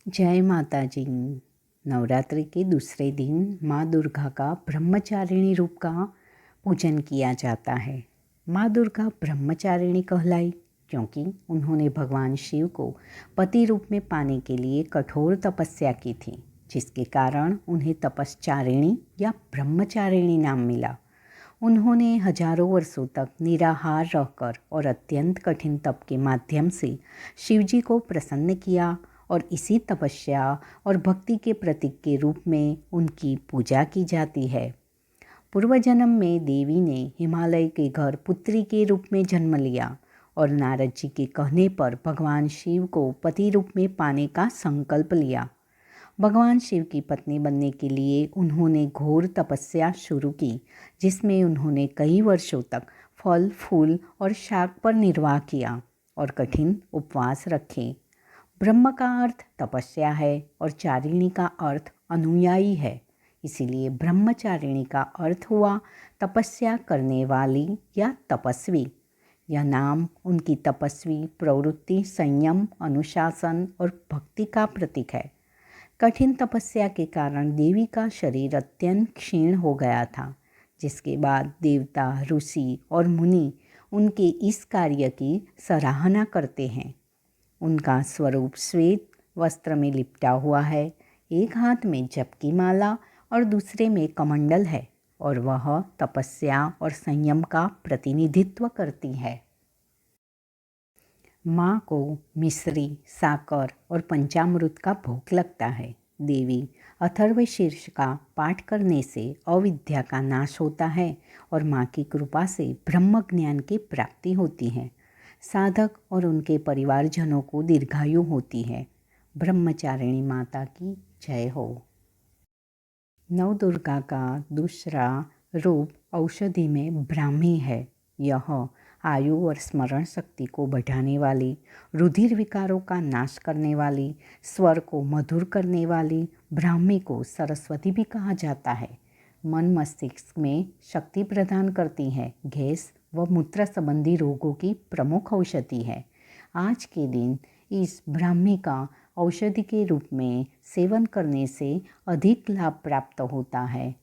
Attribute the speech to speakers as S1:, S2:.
S1: जय माता जी। नवरात्रि के दूसरे दिन माँ दुर्गा का ब्रह्मचारिणी रूप का पूजन किया जाता है। माँ दुर्गा ब्रह्मचारिणी कहलाई क्योंकि उन्होंने भगवान शिव को पति रूप में पाने के लिए कठोर तपस्या की थी, जिसके कारण उन्हें तपस्चारिणी या ब्रह्मचारिणी नाम मिला। उन्होंने हजारों वर्षों तक निराहार रहकर और अत्यंत कठिन तप के माध्यम से शिवजी को प्रसन्न किया और इसी तपस्या और भक्ति के प्रतीक के रूप में उनकी पूजा की जाती है। पूर्व जन्म में देवी ने हिमालय के घर पुत्री के रूप में जन्म लिया और नारद जी के कहने पर भगवान शिव को पति रूप में पाने का संकल्प लिया। भगवान शिव की पत्नी बनने के लिए उन्होंने घोर तपस्या शुरू की, जिसमें उन्होंने कई वर्षों तक फल फूल और शाक पर निर्वाह किया और कठिन उपवास रखे। ब्रह्म का अर्थ तपस्या है और चारिणी का अर्थ अनुयायी है, इसीलिए ब्रह्मचारिणी का अर्थ हुआ तपस्या करने वाली या तपस्वी। यह नाम उनकी तपस्वी प्रवृत्ति, संयम, अनुशासन और भक्ति का प्रतीक है। कठिन तपस्या के कारण देवी का शरीर अत्यंत क्षीण हो गया था, जिसके बाद देवता, ऋषि और मुनि उनके इस कार्य की सराहना करते हैं। उनका स्वरूप श्वेत वस्त्र में लिपटा हुआ है, एक हाथ में जप की माला और दूसरे में कमंडल है और वह तपस्या और संयम का प्रतिनिधित्व करती है। माँ को मिश्री, साकर और पंचामृत का भोग लगता है। देवी अथर्वशीर्ष का पाठ करने से अविद्या का नाश होता है और माँ की कृपा से ब्रह्म ज्ञान की प्राप्ति होती है। साधक और उनके परिवारजनों को दीर्घायु होती है। ब्रह्मचारिणी माता की जय हो। नवदुर्गा का दूसरा रूप औषधि में ब्राह्मी है। यह आयु और स्मरण शक्ति को बढ़ाने वाली, रुधिर विकारों का नाश करने वाली, स्वर को मधुर करने वाली ब्राह्मी को सरस्वती भी कहा जाता है। मन मस्तिष्क में शक्ति प्रदान करती है। गैस व मूत्र संबंधी रोगों की प्रमुख औषधि है। आज के दिन इस ब्राह्मी का औषधि के रूप में सेवन करने से अधिक लाभ प्राप्त होता है